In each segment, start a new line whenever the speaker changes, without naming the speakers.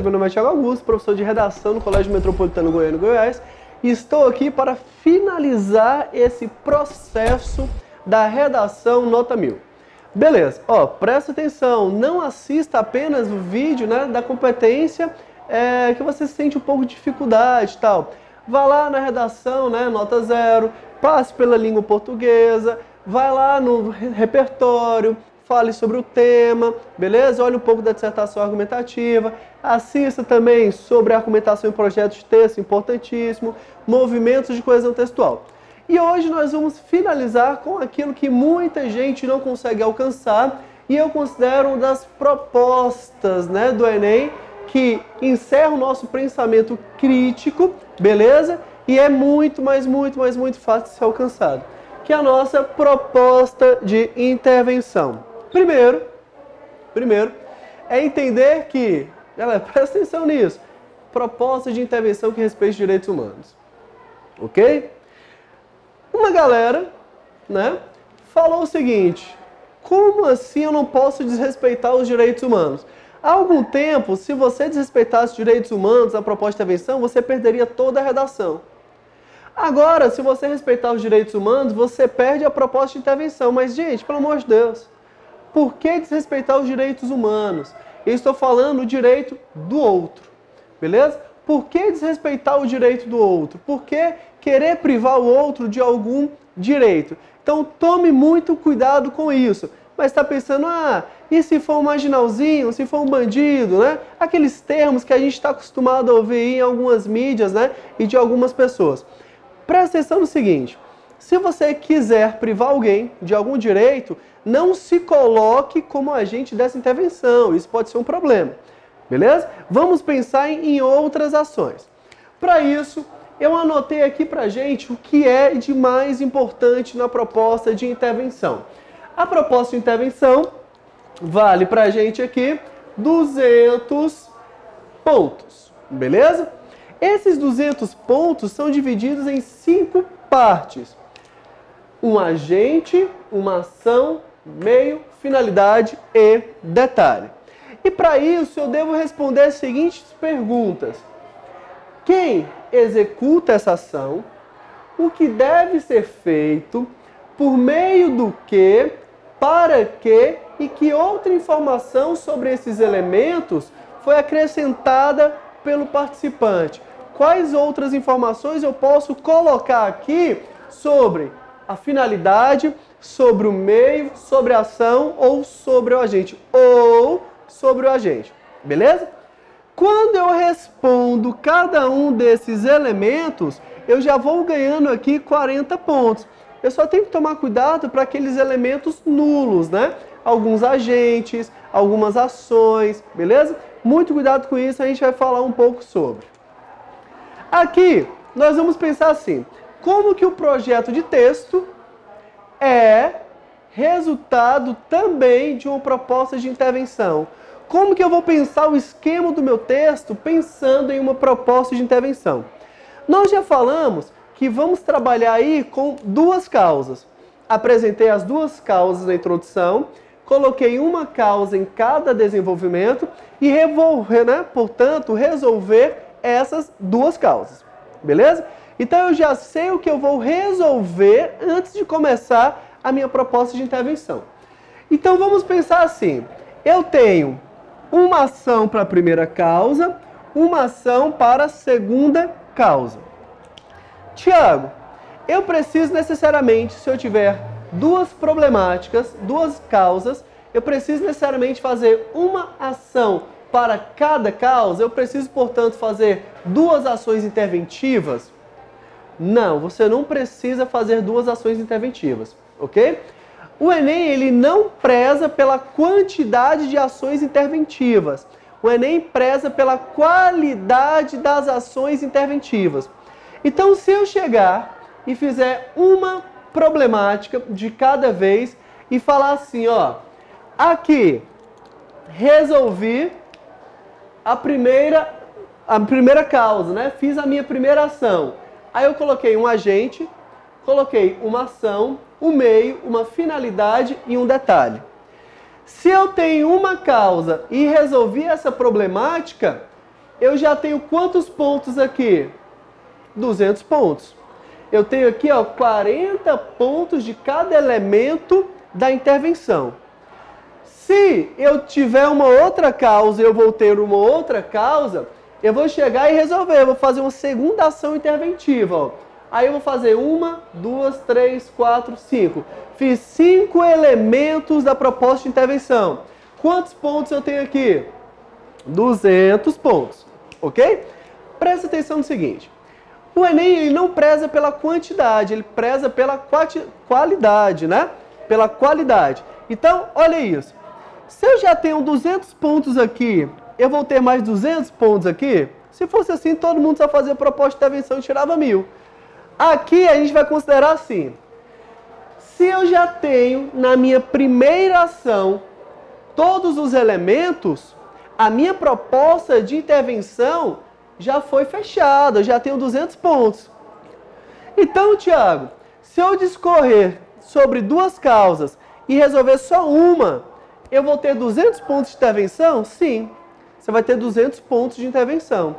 meu nome é Thiago Augusto, professor de redação no Colégio Metropolitano Goiano, Goiás, e estou aqui para finalizar esse processo da redação nota 1000. Beleza, ó, presta atenção, não assista apenas o vídeo, né, da competência que você sente um pouco de dificuldade e tal. Vá lá na redação, né, nota 0, passe pela língua portuguesa, vai lá no repertório, fale sobre o tema, beleza? Olhe um pouco da dissertação argumentativa, assista também sobre a argumentação em projetos de texto, importantíssimo, movimentos de coesão textual. E hoje nós vamos finalizar com aquilo que muita gente não consegue alcançar e eu considero uma das propostas, né, do Enem que encerra o nosso pensamento crítico, beleza? E é muito fácil de ser alcançado, que é a nossa proposta de intervenção. Primeiro é entender que, galera, presta atenção nisso, proposta de intervenção que respeite os direitos humanos, ok? Uma galera, né, falou o seguinte: como assim eu não posso desrespeitar os direitos humanos? Há algum tempo, se você desrespeitasse os direitos humanos na proposta de intervenção, você perderia toda a redação. Agora, se você respeitar os direitos humanos, você perde a proposta de intervenção. Mas, gente, pelo amor de Deus, por que desrespeitar os direitos humanos? Eu estou falando o direito do outro, beleza? Por que desrespeitar o direito do outro? Por que querer privar o outro de algum direito? Então tome muito cuidado com isso. Mas está pensando, e se for um marginalzinho, se for um bandido, né? Aqueles termos que a gente está acostumado a ouvir em algumas mídias, né? E de algumas pessoas. Presta atenção no seguinte: se você quiser privar alguém de algum direito, não se coloque como agente dessa intervenção. Isso pode ser um problema. Beleza? Vamos pensar em outras ações. Para isso, eu anotei aqui pra gente o que é de mais importante na proposta de intervenção. A proposta de intervenção vale pra gente aqui 200 pontos. Beleza? Esses 200 pontos são divididos em 5 partes. Um agente, uma ação, meio, finalidade e detalhe. E para isso eu devo responder as seguintes perguntas: quem executa essa ação? O que deve ser feito? Por meio do que? Para que? E que outra informação sobre esses elementos foi acrescentada pelo participante? Quais outras informações eu posso colocar aqui sobre a finalidade, sobre o meio, sobre a ação ou sobre o agente? Ou sobre o agente, beleza? Quando eu respondo cada um desses elementos, eu já vou ganhando aqui 40 pontos. Eu só tenho que tomar cuidado para aqueles elementos nulos, né? Alguns agentes, algumas ações, beleza? Muito cuidado com isso, a gente vai falar um pouco sobre. Aqui, nós vamos pensar assim: como que o projeto de texto é resultado também de uma proposta de intervenção? Como que eu vou pensar o esquema do meu texto pensando em uma proposta de intervenção? Nós já falamos que vamos trabalhar aí com 2 causas. Apresentei as 2 causas na introdução, coloquei uma causa em cada desenvolvimento e portanto, resolver essas 2 causas. Beleza? Então eu já sei o que eu vou resolver antes de começar a minha proposta de intervenção. Então vamos pensar assim: eu tenho uma ação para a primeira causa, uma ação para a segunda causa. Tiago, eu preciso necessariamente, se eu tiver 2 problemáticas, 2 causas, eu preciso necessariamente fazer uma ação para cada causa? Eu preciso, portanto, fazer 2 ações interventivas? Não, você não precisa fazer 2 ações interventivas, ok? O Enem, ele não preza pela quantidade de ações interventivas. O Enem preza pela qualidade das ações interventivas. Então, se eu chegar e fizer uma problemática de cada vez e falar assim, ó, aqui, resolvi a primeira causa, né? Fiz a minha primeira ação. Aí eu coloquei um agente, coloquei uma ação, um meio, uma finalidade e um detalhe. Se eu tenho uma causa e resolvi essa problemática, eu já tenho quantos pontos aqui? 200 pontos. Eu tenho aqui, ó, 40 pontos de cada elemento da intervenção. Se eu tiver uma outra causa, eu vou ter uma outra causa, eu vou chegar e resolver. Eu vou fazer uma segunda ação interventiva, ó. Aí eu vou fazer 1, 2, 3, 4, 5. Fiz 5 elementos da proposta de intervenção. Quantos pontos eu tenho aqui? 200 pontos, ok? Presta atenção no seguinte. O Enem ele não preza pela quantidade, ele preza pela qualidade, né? Pela qualidade. Então, olha isso. Se eu já tenho 200 pontos aqui, eu vou ter mais 200 pontos aqui? Se fosse assim, todo mundo só fazia proposta de intervenção e tirava 1000. Aqui a gente vai considerar assim. Se eu já tenho na minha primeira ação todos os elementos, a minha proposta de intervenção já foi fechada, eu já tenho 200 pontos. Então, Tiago, se eu discorrer sobre 2 causas e resolver só uma, eu vou ter 200 pontos de intervenção? Sim, você vai ter 200 pontos de intervenção.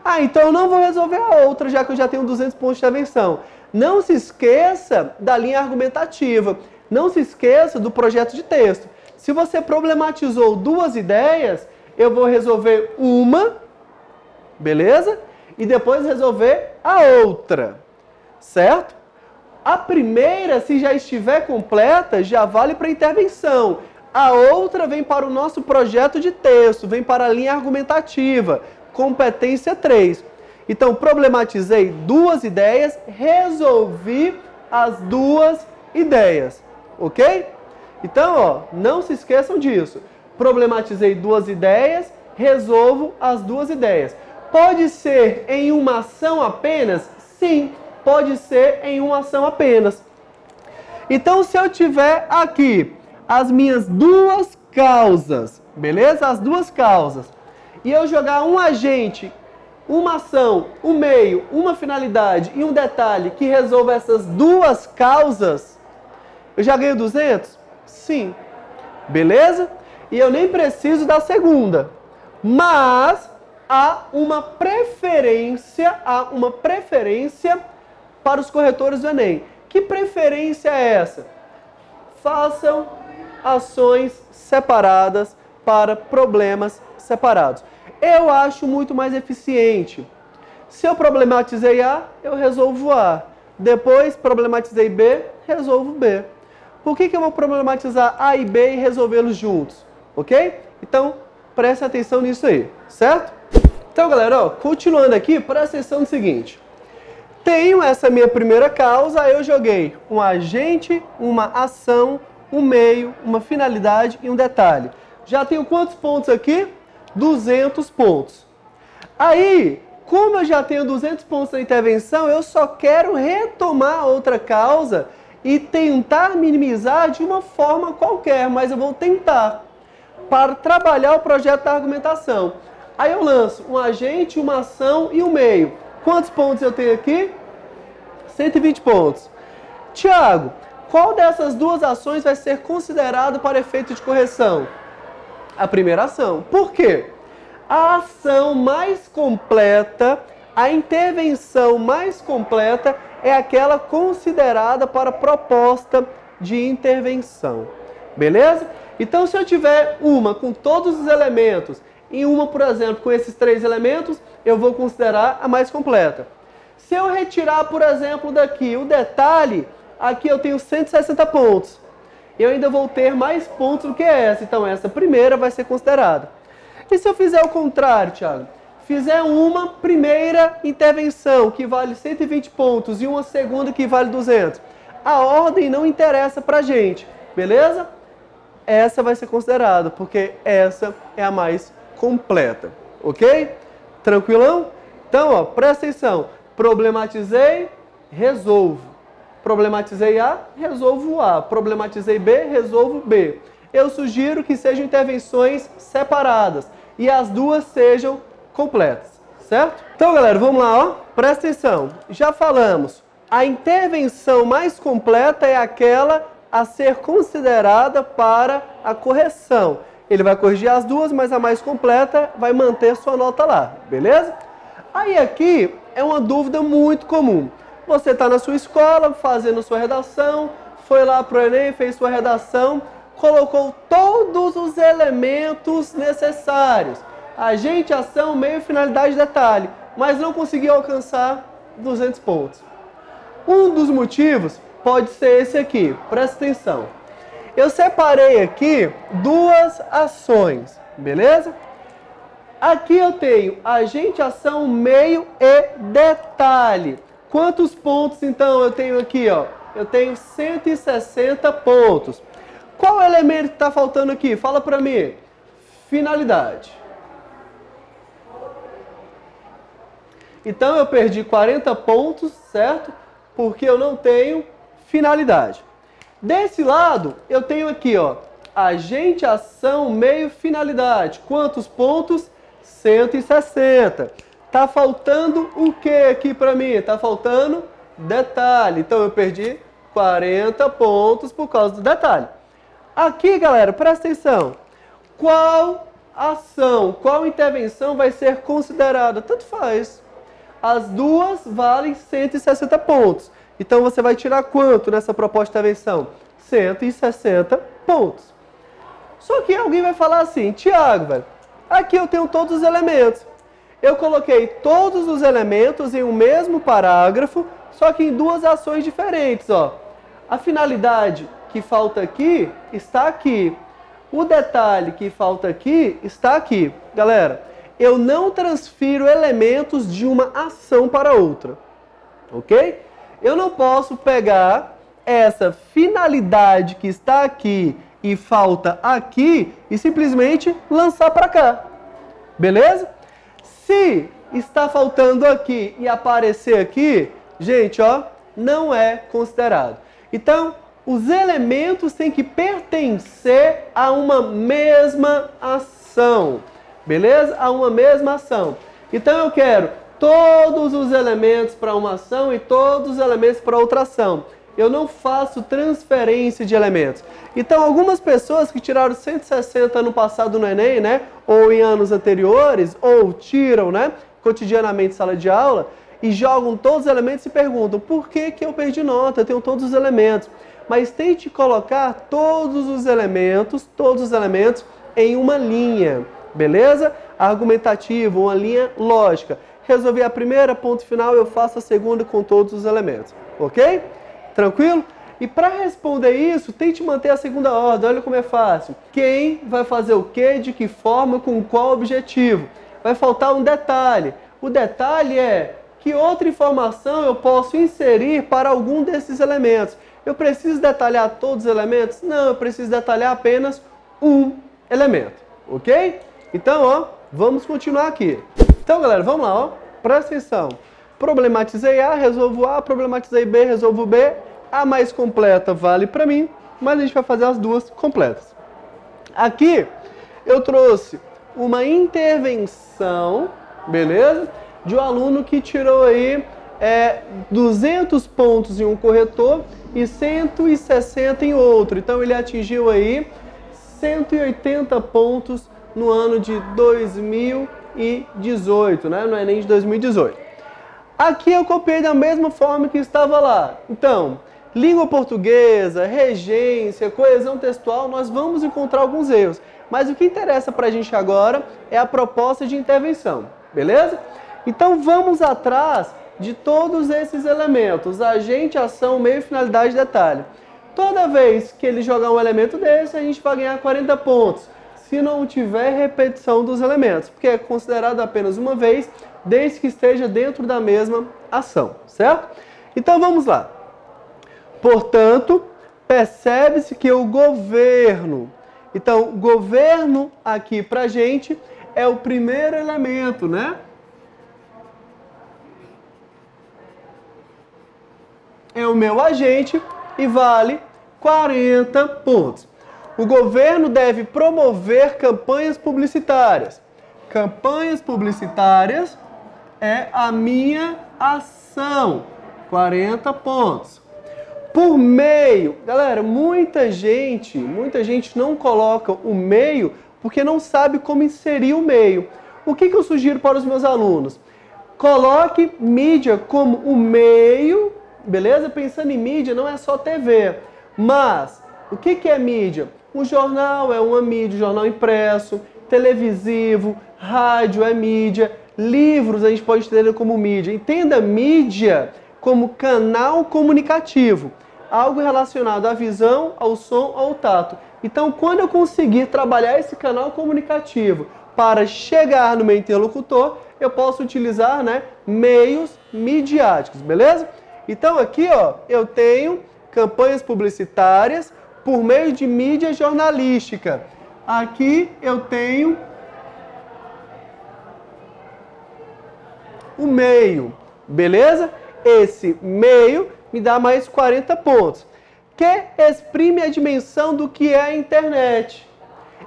Ah, então eu não vou resolver a outra, já que eu já tenho 200 pontos de intervenção. Não se esqueça da linha argumentativa, não se esqueça do projeto de texto. Se você problematizou 2 ideias, eu vou resolver uma, beleza? E depois resolver a outra, certo? A primeira, se já estiver completa, já vale para intervenção. A outra vem para o nosso projeto de texto, vem para a linha argumentativa, competência 3. Então, problematizei 2 ideias, resolvi as 2 ideias, ok? Então, ó, não se esqueçam disso. Problematizei 2 ideias, resolvo as 2 ideias. Pode ser em uma ação apenas? Sim, pode ser em uma ação apenas. Então, se eu tiver aqui as minhas 2 causas, beleza? As 2 causas. E eu jogar um agente, uma ação, um meio, uma finalidade e um detalhe que resolva essas 2 causas, eu já ganho 200? Sim. Beleza? E eu nem preciso da segunda. Mas há uma preferência para os corretores do Enem. Que preferência é essa? Façam ações separadas para problemas separados. Eu acho muito mais eficiente. Se eu problematizei A, eu resolvo A. Depois problematizei B, resolvo B. Por que eu vou problematizar A e B e resolvê-los juntos? Ok? Então, preste atenção nisso aí, certo? Então, galera, ó, continuando aqui, presta atenção no seguinte. Tenho essa minha primeira causa, eu joguei um agente, uma ação, um meio, uma finalidade e um detalhe. Já tenho quantos pontos aqui? 200 pontos. Aí, como eu já tenho 200 pontos na intervenção, eu só quero retomar outra causa e tentar minimizar de uma forma qualquer, mas eu vou tentar, para trabalhar o projeto da argumentação. Aí eu lanço um agente, uma ação e um meio. Quantos pontos eu tenho aqui? 120 pontos. Tiago, qual dessas 2 ações vai ser considerado para efeito de correção? A primeira ação. Por quê? A ação mais completa, a intervenção mais completa é aquela considerada para proposta de intervenção. Beleza? Então, se eu tiver uma com todos os elementos e uma, por exemplo, com esses 3 elementos, eu vou considerar a mais completa. Se eu retirar, por exemplo, daqui o detalhe, aqui eu tenho 160 pontos. Eu ainda vou ter mais pontos do que essa. Então, essa primeira vai ser considerada. E se eu fizer o contrário, Thiago? Fizer uma primeira intervenção que vale 120 pontos e uma segunda que vale 200. A ordem não interessa pra gente, beleza? Essa vai ser considerada, porque essa é a mais completa, ok? Tranquilão? Então, ó, presta atenção. Problematizei, resolvo. Problematizei A, resolvo A. Problematizei B, resolvo B. Eu sugiro que sejam intervenções separadas e as 2 sejam completas, certo? Então, galera, vamos lá, ó. Presta atenção. Já falamos, a intervenção mais completa é aquela a ser considerada para a correção. ele vai corrigir as duas, mas a mais completa vai manter sua nota lá, beleza? Aí aqui é uma dúvida muito comum. Você está na sua escola, fazendo sua redação, foi lá para o Enem, fez sua redação, colocou todos os elementos necessários. Agente, ação, meio, finalidade, detalhe, mas não conseguiu alcançar 200 pontos. Um dos motivos pode ser esse aqui, presta atenção. Eu separei aqui duas ações, beleza? Aqui eu tenho agente, ação, meio e detalhe. Quantos pontos então eu tenho aqui, ó? Eu tenho 160 pontos. Qual elemento que está faltando aqui? Fala para mim. Finalidade. Então eu perdi 40 pontos, certo? Porque eu não tenho finalidade. Desse lado, eu tenho aqui, ó, agente, ação, meio, finalidade. Quantos pontos? 160. Tá faltando o que aqui para mim? Tá faltando detalhe. Então eu perdi 40 pontos por causa do detalhe. Aqui, galera, presta atenção. Qual ação, qual intervenção vai ser considerada? Tanto faz. As duas valem 160 pontos. Então você vai tirar quanto nessa proposta de intervenção? 160 pontos. Só que alguém vai falar assim, Tiago, velho, aqui eu tenho todos os elementos. Eu coloquei todos os elementos em um mesmo parágrafo, só que em duas ações diferentes, ó. A finalidade que falta aqui está aqui. O detalhe que falta aqui está aqui. Galera, eu não transfiro elementos de uma ação para outra, ok? Eu não posso pegar essa finalidade que está aqui e falta aqui e simplesmente lançar para cá, beleza? Se está faltando aqui e aparecer aqui, gente, ó, não é considerado. Então, os elementos têm que pertencer a uma mesma ação, beleza? A uma mesma ação. Então, eu quero todos os elementos para uma ação e todos os elementos para outra ação. Eu não faço transferência de elementos. Então, algumas pessoas que tiraram 160 ano passado no Enem, né, ou em anos anteriores, ou tiram, né, cotidianamente em sala de aula, e jogam todos os elementos e se perguntam, por que eu perdi nota? Eu tenho todos os elementos. Mas tente colocar todos os elementos em uma linha, beleza? Argumentativa, uma linha lógica. Resolvi a primeira, ponto final, eu faço a segunda com todos os elementos, ok? Tranquilo? E para responder isso, tente manter a segunda ordem. Olha como é fácil. Quem vai fazer o quê, de que forma, com qual objetivo? Vai faltar um detalhe. O detalhe é que outra informação eu posso inserir para algum desses elementos. Eu preciso detalhar todos os elementos? Não, eu preciso detalhar apenas um elemento, ok? Então, ó, vamos continuar aqui. Então, galera, vamos lá, ó. Presta atenção. Problematizei A, resolvo A, problematizei B, resolvo B. A mais completa vale para mim, mas a gente vai fazer as duas completas. Aqui eu trouxe uma intervenção, beleza? De um aluno que tirou aí 200 pontos em um corretor e 160 em outro. Então ele atingiu aí 180 pontos no ano de 2018, né? No Enem de 2018. Aqui eu copiei da mesma forma que estava lá. Então, língua portuguesa, regência, coesão textual, nós vamos encontrar alguns erros. Mas o que interessa para a gente agora é a proposta de intervenção, beleza? Então vamos atrás de todos esses elementos, agente, ação, meio, finalidade, detalhe. Toda vez que ele jogar um elemento desse, a gente vai ganhar 40 pontos, se não tiver repetição dos elementos, porque é considerado apenas uma vez, desde que esteja dentro da mesma ação, certo? Então vamos lá. Portanto, percebe-se que o governo, então o governo aqui pra gente é o primeiro elemento, né? É o meu agente e vale 40 pontos. O governo deve promover campanhas publicitárias. Campanhas publicitárias é a minha ação, 40 pontos. Por meio, galera, muita gente não coloca o meio porque não sabe como inserir o meio. O que eu sugiro para os meus alunos? Coloque mídia como o meio, beleza? Pensando em mídia, não é só TV, mas o que é mídia? Um jornal é uma mídia, jornal impresso, televisivo, rádio é mídia, livros a gente pode entender como mídia. Entenda mídia como canal comunicativo, algo relacionado à visão, ao som, ao tato. Então, quando eu conseguir trabalhar esse canal comunicativo para chegar no meu interlocutor, eu posso utilizar, né, meios midiáticos, beleza? Então aqui, ó, eu tenho campanhas publicitárias por meio de mídia jornalística. Aqui eu tenho o meio, beleza? Esse meio me dá mais 40 pontos, que exprime a dimensão do que é a internet.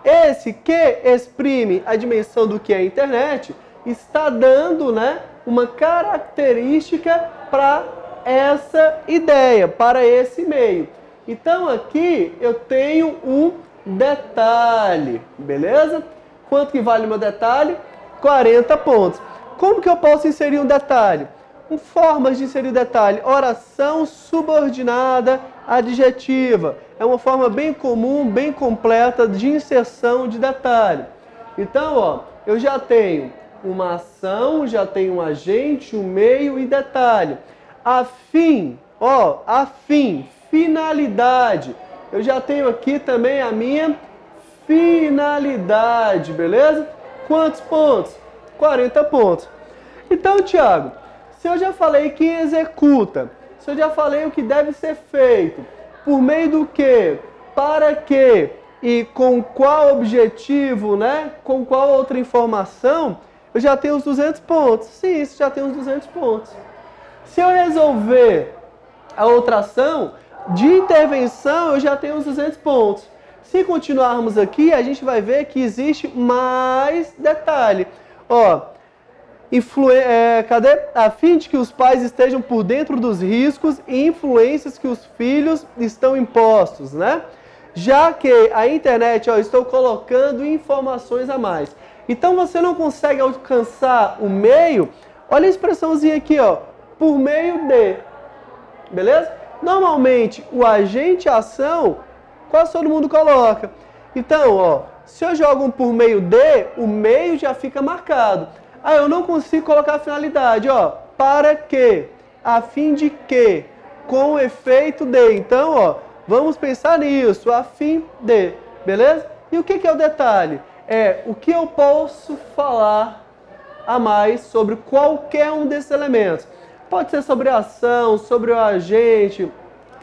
Esse que exprime a dimensão do que é a internet está dando, né, uma característica para essa ideia, para esse meio. Então aqui eu tenho um detalhe, beleza? Quanto que vale o meu detalhe? 40 pontos. Como que eu posso inserir um detalhe? Formas de inserir detalhe. Oração subordinada adjetiva. É uma forma bem comum, bem completa de inserção de detalhe. Então, ó, eu já tenho uma ação, já tenho um agente, um meio e detalhe. Afim, ó, afim, finalidade. Eu já tenho aqui também a minha finalidade, beleza? Quantos pontos? 40 pontos. Então, Thiago, se eu já falei quem executa, se eu já falei o que deve ser feito, por meio do que, para que e com qual objetivo, né? Com qual outra informação, eu já tenho os 200 pontos. Sim, isso já tem os 200 pontos. Se eu resolver a outra ação de intervenção, eu já tenho os 200 pontos. Se continuarmos aqui, a gente vai ver que existe mais detalhe. Ó, cadê? A fim de que os pais estejam por dentro dos riscos e influências que os filhos estão impostos, né? Já que a internet, ó, estou colocando informações a mais. Então você não consegue alcançar o meio, olha a expressãozinha aqui, ó, por meio de, beleza? Normalmente o agente ação, quase todo mundo coloca. Então, ó, se eu jogo um por meio de, o meio já fica marcado. Ah, eu não consigo colocar a finalidade, ó, para que, a fim de que, com efeito de. Então, ó, vamos pensar nisso, a fim de, beleza? E o que é o detalhe? É o que eu posso falar a mais sobre qualquer um desses elementos. Pode ser sobre a ação, sobre o agente,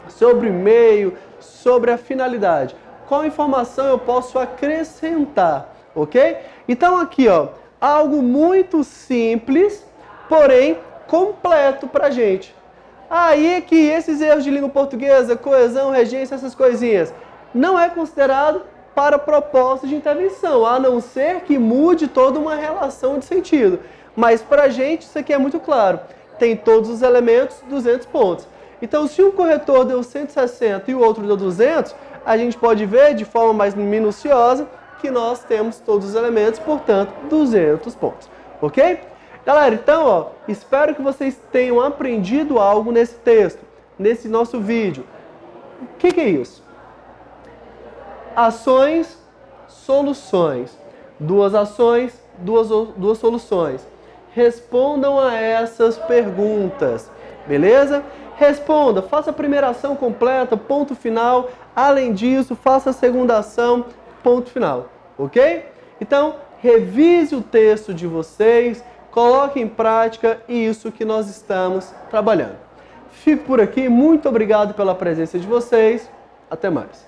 sobre o meio, sobre a finalidade. Qual informação eu posso acrescentar, ok? Então aqui, ó, algo muito simples, porém completo pra gente. Aí é que esses erros de língua portuguesa, coesão, regência, essas coisinhas, não é considerado para proposta de intervenção, a não ser que mude toda uma relação de sentido. Mas pra gente isso aqui é muito claro. Tem todos os elementos, 200 pontos. Então, se um corretor deu 160 e o outro deu 200, a gente pode ver de forma mais minuciosa que nós temos todos os elementos, portanto, 200 pontos. Ok? Galera, então, ó, espero que vocês tenham aprendido algo nesse texto, nesse nosso vídeo. O que é isso? Ações, soluções. Duas ações, duas soluções. Respondam a essas perguntas, beleza? Responda, faça a primeira ação completa, ponto final. Além disso, faça a segunda ação, ponto final, ok? Então, revise o texto de vocês, coloque em prática isso que nós estamos trabalhando. Fico por aqui, muito obrigado pela presença de vocês, até mais.